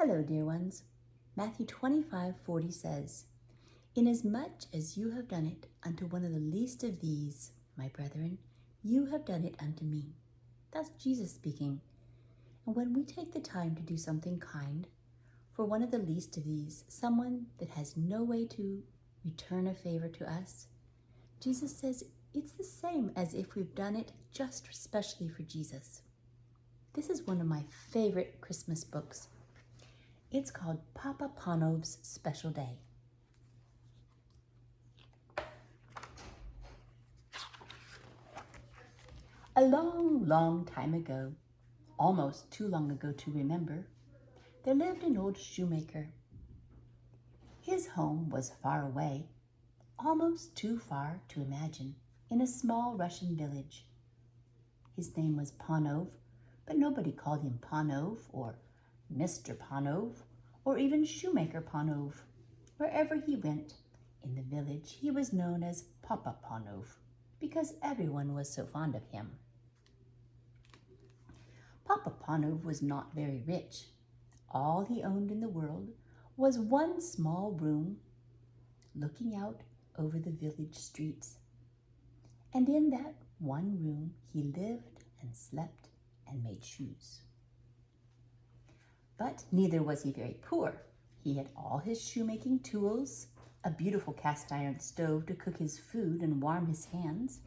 Hello, dear ones. Matthew 25:40 says, "Inasmuch as you have done it unto one of the least of these, my brethren, you have done it unto me." That's Jesus speaking. And when we take the time to do something kind for one of the least of these, someone that has no way to return a favor to us, Jesus says it's the same as if we've done it just especially for Jesus. This is one of my favorite Christmas books. It's called Papa Panov's Special Day. A long, long time ago, almost too long ago to remember, there lived an old shoemaker. His home was far away, almost too far to imagine, in a small Russian village. His name was Panov, but nobody called him Panov or Mr. Panov or even Shoemaker Panov. Wherever he went in the village, he was known as Papa Panov because everyone was so fond of him. Papa Panov was not very rich. All he owned in the world was one small room looking out over the village streets. And in that one room, he lived and slept and made shoes. But neither was he very poor. He had all his shoemaking tools, a beautiful cast iron stove to cook his food and warm his hands,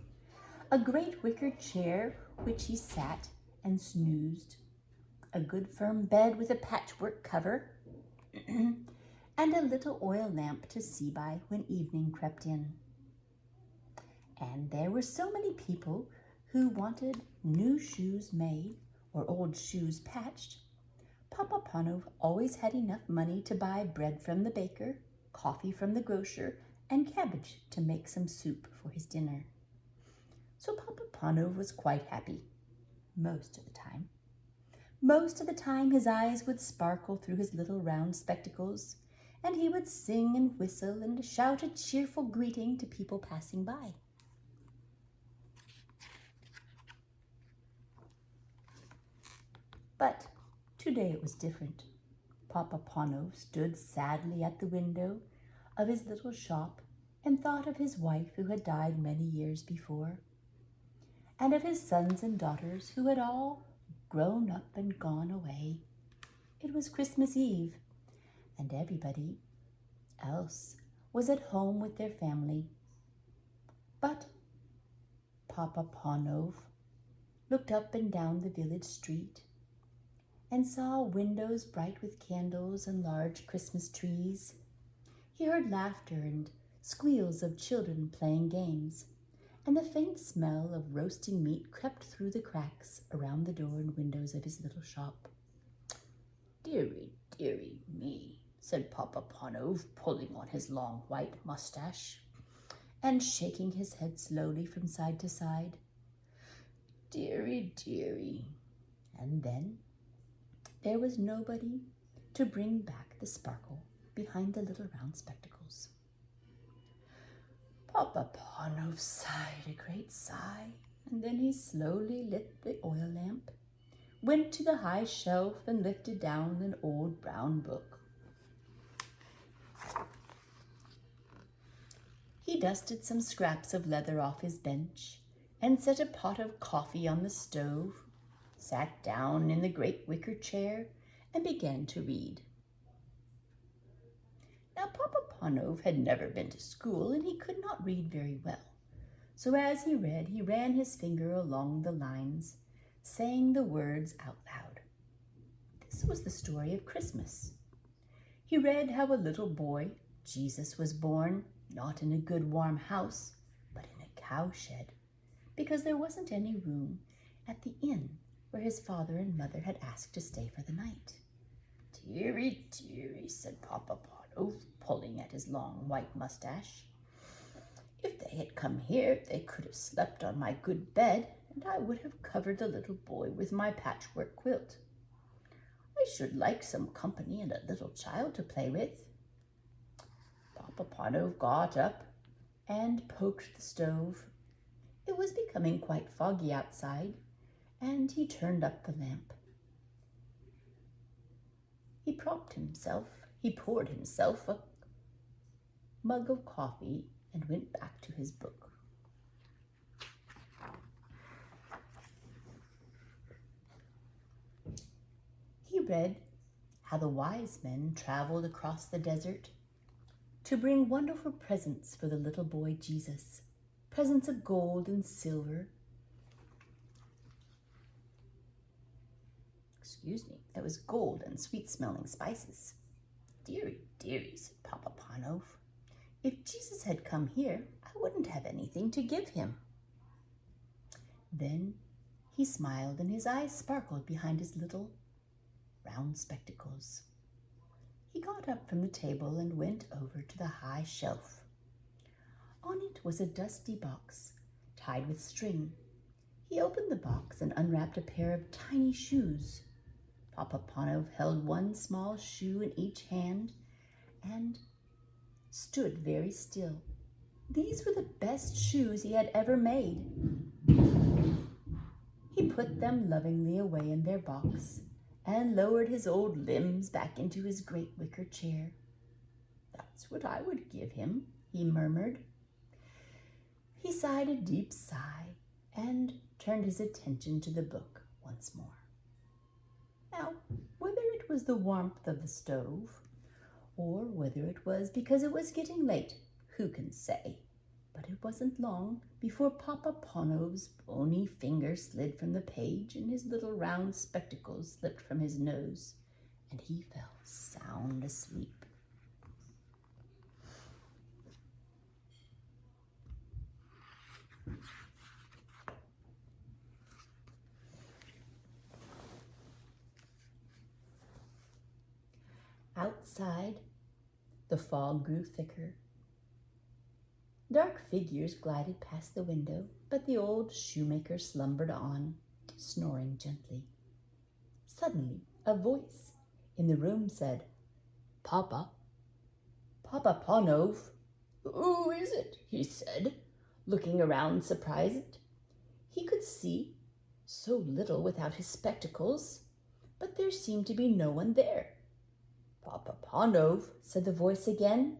a great wicker chair which he sat and snoozed, a good firm bed with a patchwork cover, and a little oil lamp to see by when evening crept in. And there were so many people who wanted new shoes made or old shoes patched. Papa Panov always had enough money to buy bread from the baker, coffee from the grocer, and cabbage to make some soup for his dinner. So Papa Panov was quite happy, most of the time. Most of the time his eyes would sparkle through his little round spectacles, and he would sing and whistle and shout a cheerful greeting to people passing by. But today it was different. Papa Panov stood sadly at the window of his little shop and thought of his wife who had died many years before, and of his sons and daughters who had all grown up and gone away. It was Christmas Eve, and everybody else was at home with their family. But Papa Panov looked up and down the village street and saw windows bright with candles and large Christmas trees. He heard laughter and squeals of children playing games, and the faint smell of roasting meat crept through the cracks around the door and windows of his little shop. "Dearie, dearie me," said Papa Panov, pulling on his long white mustache and shaking his head slowly from side to side. "Dearie, dearie." And then there was nobody to bring back the sparkle behind the little round spectacles. Papa Panov sighed a great sigh, and then he slowly lit the oil lamp, went to the high shelf and lifted down an old brown book. He dusted some scraps of leather off his bench and set a pot of coffee on the stove, sat down in the great wicker chair, and began to read. Now, Papa Panov had never been to school, and he could not read very well. So as he read, he ran his finger along the lines, saying the words out loud. This was the story of Christmas. He read how a little boy, Jesus, was born, not in a good warm house, but in a cowshed, because there wasn't any room at the inn where his father and mother had asked to stay for the night. "Dearie, dearie," said Papa Panov, pulling at his long white mustache. "If they had come here, they could have slept on my good bed, and I would have covered the little boy with my patchwork quilt. I should like some company and a little child to play with." Papa Panov got up and poked the stove. It was becoming quite foggy outside, and he turned up the lamp. He poured himself a mug of coffee and went back to his book. He read how the wise men traveled across the desert to bring wonderful presents for the little boy Jesus, presents of gold and silver. That was gold and sweet-smelling spices. Dearie, dearie, said Papa Panov. If Jesus had come here, I wouldn't have anything to give him. Then he smiled and his eyes sparkled behind his little round spectacles. He got up from the table and went over to the high shelf. On it was a dusty box tied with string. He opened the box and unwrapped a pair of tiny shoes. Papa Panov held one small shoe in each hand and stood very still. These were the best shoes he had ever made. He put them lovingly away in their box and lowered his old limbs back into his great wicker chair. That's what I would give him, he murmured. He sighed a deep sigh and turned his attention to the book once more. Now, whether it was the warmth of the stove, or whether it was because it was getting late, who can say? But it wasn't long before Papa Panov's bony finger slid from the page and his little round spectacles slipped from his nose, and he fell sound asleep. Outside, the fog grew thicker. Dark figures glided past the window, but the old shoemaker slumbered on, snoring gently. Suddenly, a voice in the room said, Papa Panov. Who is it? He said, looking around surprised. He could see so little without his spectacles, but there seemed to be no one there. Papa Panov, said the voice again.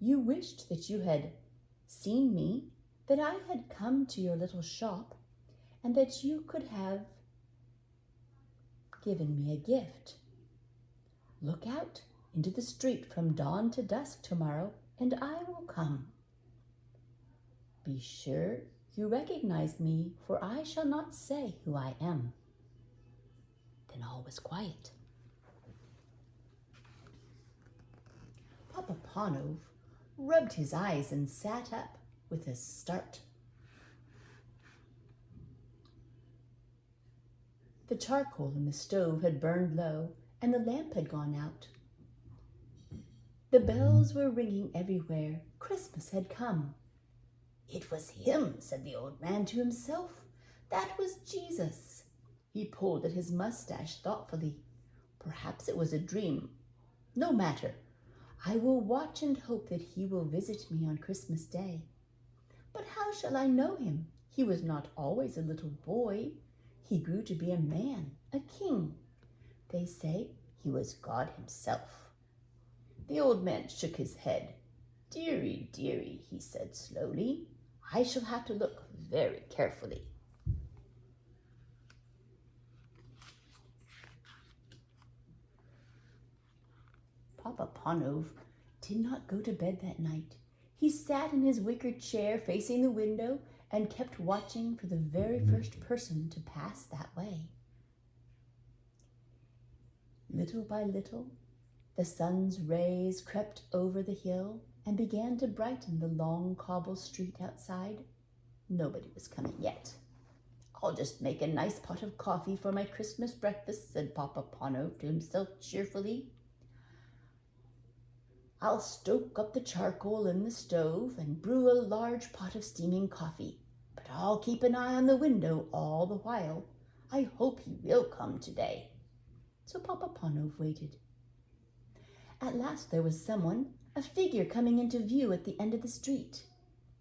You wished that you had seen me, that I had come to your little shop, and that you could have given me a gift. Look out into the street from dawn to dusk tomorrow, and I will come. Be sure you recognize me, for I shall not say who I am. Then all was quiet. Papa Panov rubbed his eyes and sat up with a start. The charcoal in the stove had burned low, and the lamp had gone out. The bells were ringing everywhere. Christmas had come. It was him, said the old man to himself. That was Jesus. He pulled at his mustache thoughtfully. Perhaps it was a dream. No matter. I will watch and hope that he will visit me on Christmas Day. But how shall I know him? He was not always a little boy. He grew to be a man, a king. They say he was God himself. The old man shook his head. Dearie, dearie, he said slowly, I shall have to look very carefully. Papa Panov did not go to bed that night. He sat in his wicker chair facing the window and kept watching for the very first person to pass that way. Little by little, the sun's rays crept over the hill and began to brighten the long cobble street outside. Nobody was coming yet. I'll just make a nice pot of coffee for my Christmas breakfast, said Papa Panov to himself cheerfully. I'll stoke up the charcoal in the stove and brew a large pot of steaming coffee, but I'll keep an eye on the window all the while. I hope he will come today. So Papa Panov waited. At last there was someone, a figure coming into view at the end of the street.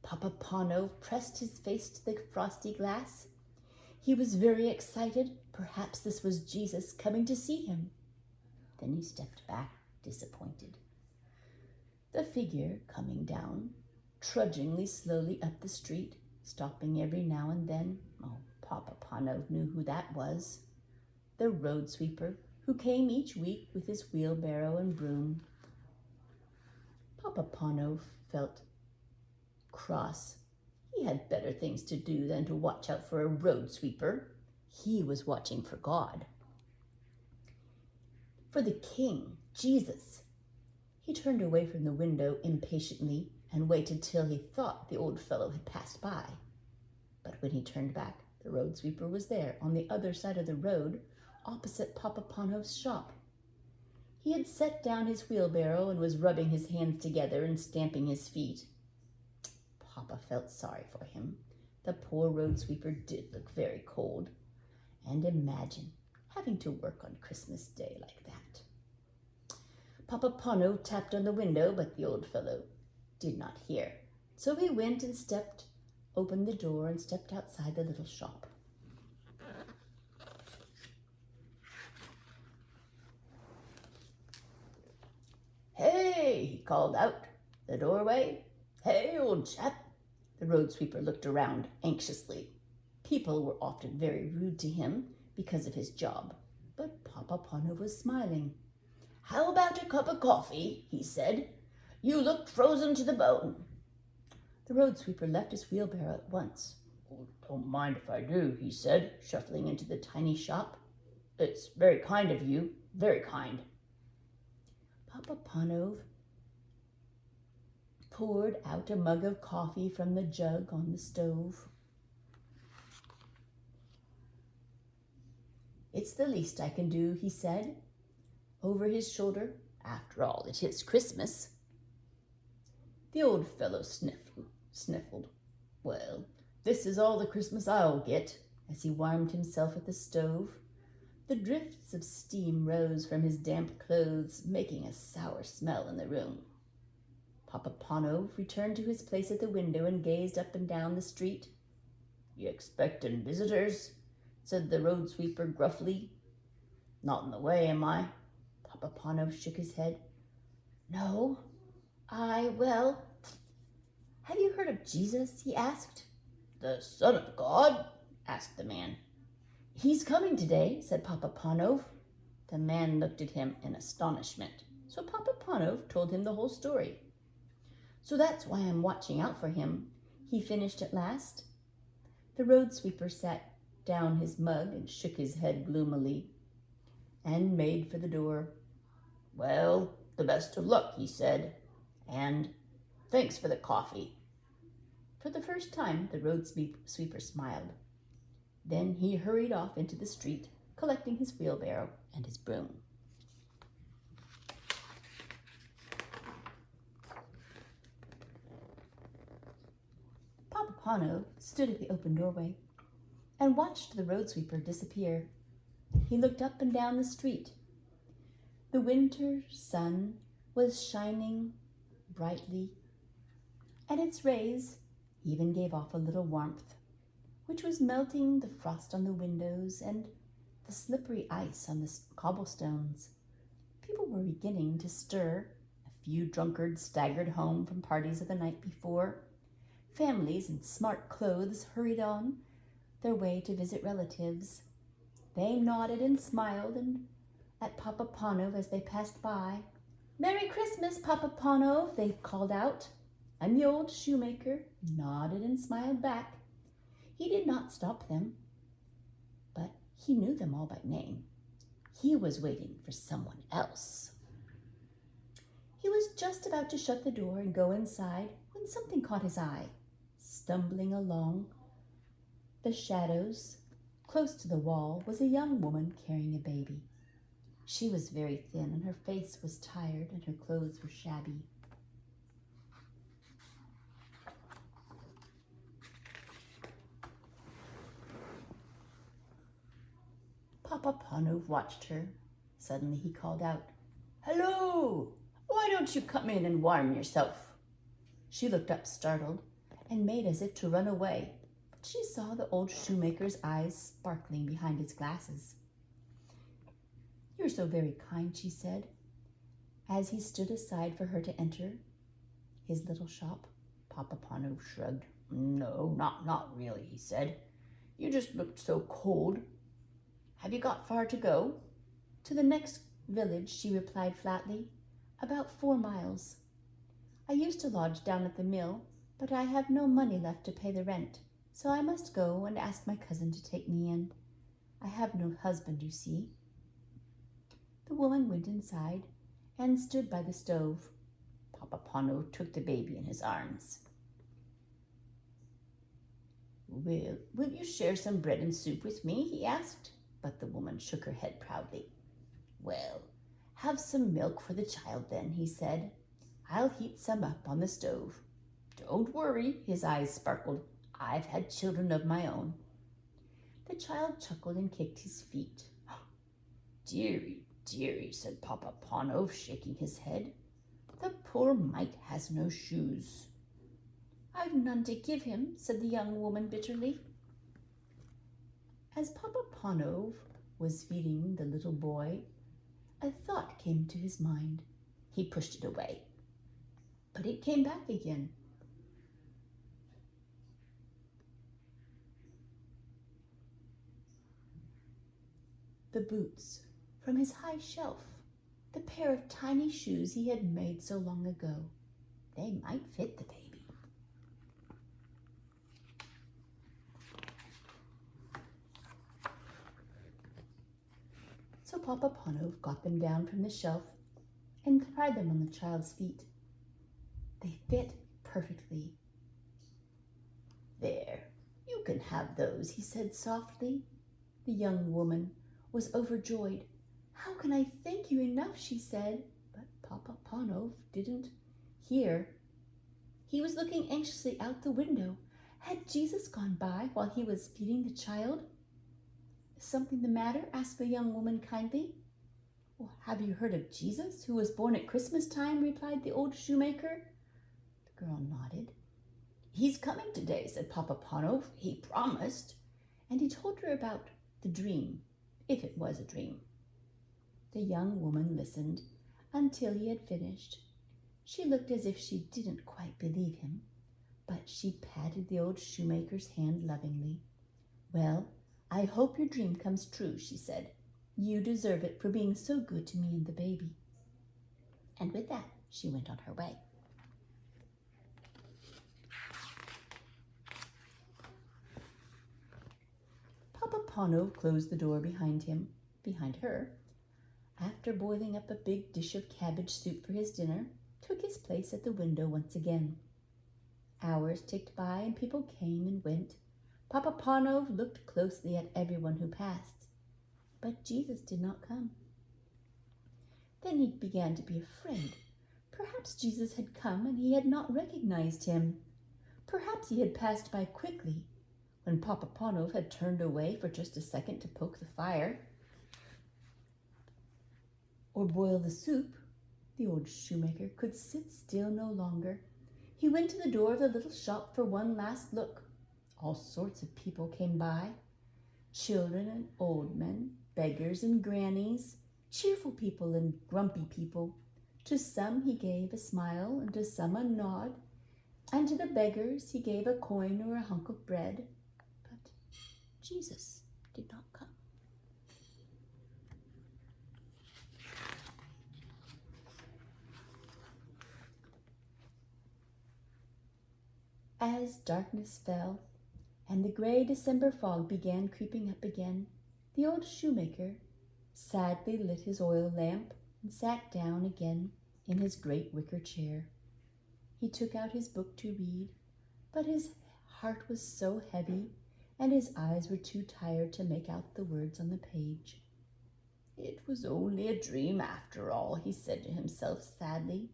Papa Panov pressed his face to the frosty glass. He was very excited. Perhaps this was Jesus coming to see him. Then he stepped back, disappointed. The figure coming down, trudgingly slowly up the street, stopping every now and then. Oh, Papa Panov knew who that was. The road sweeper who came each week with his wheelbarrow and broom. Papa Panov felt cross. He had better things to do than to watch out for a road sweeper. He was watching for God. For the King, Jesus. He turned away from the window impatiently and waited till he thought the old fellow had passed by. But when he turned back, the road sweeper was there on the other side of the road, opposite Papa Panov's shop. He had set down his wheelbarrow and was rubbing his hands together and stamping his feet. Papa felt sorry for him. The poor road sweeper did look very cold. And imagine having to work on Christmas Day like that. Papa Panov tapped on the window, but the old fellow did not hear. So he went and opened the door and stepped outside the little shop. "Hey," he called out the doorway. "Hey, old chap." The road sweeper looked around anxiously. People were often very rude to him because of his job, but Papa Panov was smiling. "How about a cup of coffee?" he said. "You look frozen to the bone." The road sweeper left his wheelbarrow at once. "Oh, don't mind if I do," he said, shuffling into the tiny shop. "It's very kind of you, very kind." Papa Panov poured out a mug of coffee from the jug on the stove. "It's the least I can do," he said, over his shoulder. "After all, it is Christmas." The old fellow sniffled. "Well, this is all the Christmas I'll get," as he warmed himself at the stove. The drifts of steam rose from his damp clothes, making a sour smell in the room. Papa Panov returned to his place at the window and gazed up and down the street. "You expectin' visitors?" said the road sweeper gruffly. "Not in the way, am I?" Papa Panov shook his head. "No, well, have you heard of Jesus?" he asked. "The Son of God?" asked the man. "He's coming today," said Papa Panov. The man looked at him in astonishment, so Papa Panov told him the whole story. "So that's why I'm watching out for him," he finished at last. The road sweeper set down his mug and shook his head gloomily and made for the door. "Well, the best of luck," he said, "and thanks for the coffee." For the first time, the road sweeper smiled. Then he hurried off into the street, collecting his wheelbarrow and his broom. Papa Panov stood at the open doorway and watched the road sweeper disappear. He looked up and down the street. The winter sun was shining brightly, and its rays even gave off a little warmth, which was melting the frost on the windows and the slippery ice on the cobblestones. People were beginning to stir. A few drunkards staggered home from parties of the night before. Families in smart clothes hurried on their way to visit relatives. They nodded and smiled at Papa Panov as they passed by. "Merry Christmas, Papa Panov," they called out, and the old shoemaker nodded and smiled back. He did not stop them, but he knew them all by name. He was waiting for someone else. He was just about to shut the door and go inside when something caught his eye. Stumbling along the shadows close to the wall was a young woman carrying a baby. She was very thin, and her face was tired, and her clothes were shabby. Papa Panov watched her. Suddenly he called out, "Hello! Why don't you come in and warm yourself?" She looked up startled and made as if to run away, but she saw the old shoemaker's eyes sparkling behind his glasses. "You're so very kind," she said, as he stood aside for her to enter his little shop. Papa Panov shrugged. "No, not really," he said. "You just looked so cold. Have you got far to go?" "To the next village," she replied flatly. "About 4 miles. I used to lodge down at the mill, but I have no money left to pay the rent, so I must go and ask my cousin to take me in. I have no husband, you see." The woman went inside and stood by the stove. Papa Panov took the baby in his arms. Will you share some bread and soup with me?" he asked, but the woman shook her head proudly. "Well, have some milk for the child then," he said. "I'll heat some up on the stove. Don't worry," his eyes sparkled. "I've had children of my own." The child chuckled and kicked his feet. "Dearie, dearie," said Papa Panov, shaking his head. "The poor mite has no shoes." "I've none to give him," said the young woman bitterly. As Papa Panov was feeding the little boy, a thought came to his mind. He pushed it away, but it came back again. The boots from his high shelf, the pair of tiny shoes he had made so long ago. They might fit the baby. So Papa Panov got them down from the shelf and tried them on the child's feet. They fit perfectly. "There, you can have those," he said softly. The young woman was overjoyed. "How can I thank you enough?" she said, but Papa Panov didn't hear. He was looking anxiously out the window. Had Jesus gone by while he was feeding the child? "Is something the matter?" asked the young woman kindly. "Well, have you heard of Jesus, who was born at Christmas time?" replied the old shoemaker. The girl nodded. "He's coming today," said Papa Panov. "He promised." And he told her about the dream, if it was a dream. The young woman listened until he had finished. She looked as if she didn't quite believe him, but she patted the old shoemaker's hand lovingly. "Well, I hope your dream comes true," she said. "You deserve it for being so good to me and the baby." And with that, she went on her way. Papa Panov closed the door behind her, after boiling up a big dish of cabbage soup for his dinner, took his place at the window once again. Hours ticked by and people came and went. Papa Panov looked closely at everyone who passed, but Jesus did not come. Then he began to be afraid. Perhaps Jesus had come and he had not recognized him. Perhaps he had passed by quickly when Papa Panov had turned away for just a second to poke the fire or boil the soup. The old shoemaker could sit still no longer. He went to the door of the little shop for one last look. All sorts of people came by. Children and old men, beggars and grannies, cheerful people and grumpy people. To some he gave a smile and to some a nod, and to the beggars he gave a coin or a hunk of bread. But Jesus did not come. As darkness fell and the gray December fog began creeping up again, the old shoemaker sadly lit his oil lamp and sat down again in his great wicker chair. He took out his book to read, but his heart was so heavy and his eyes were too tired to make out the words on the page. "It was only a dream after all," he said to himself sadly.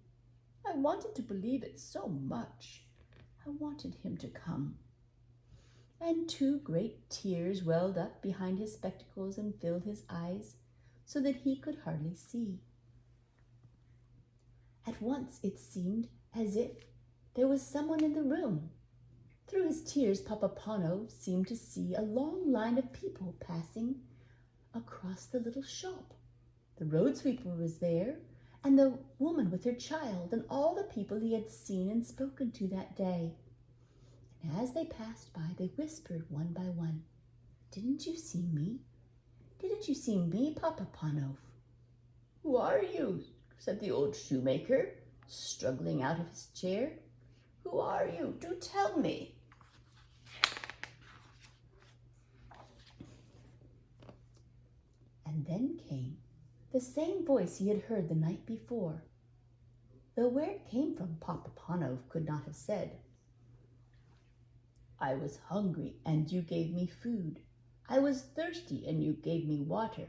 "I wanted to believe it so much. I wanted him to come." And 2 great tears welled up behind his spectacles and filled his eyes so that he could hardly see. At once it seemed as if there was someone in the room. Through his tears, Papa Panov seemed to see a long line of people passing across the little shop. The road sweeper was there, and the woman with her child, and all the people he had seen and spoken to that day. And as they passed by, they whispered one by one, "Didn't you see me? Didn't you see me, Papa Panov?" "Who are you?" said the old shoemaker, struggling out of his chair. "Who are you? Do tell me." And then came the same voice he had heard the night before, though where it came from Papa Panov could not have said. "I was hungry, and you gave me food. I was thirsty, and you gave me water.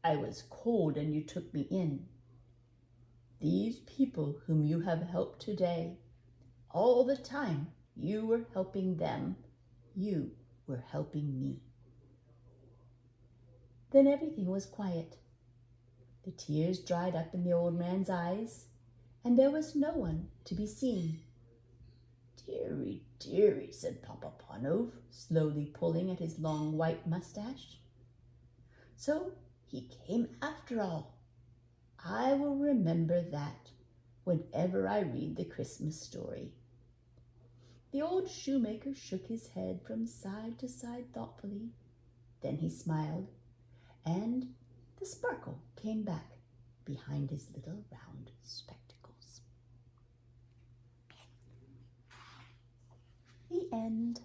I was cold, and you took me in. These people whom you have helped today, all the time you were helping them, you were helping me." Then everything was quiet. The tears dried up in the old man's eyes, and there was no one to be seen. "Dearie, dearie," said Papa Panov, slowly pulling at his long white mustache. "So he came after all. I will remember that whenever I read the Christmas story." The old shoemaker shook his head from side to side thoughtfully. Then he smiled, and the sparkle came back behind his little round spectacles. The end.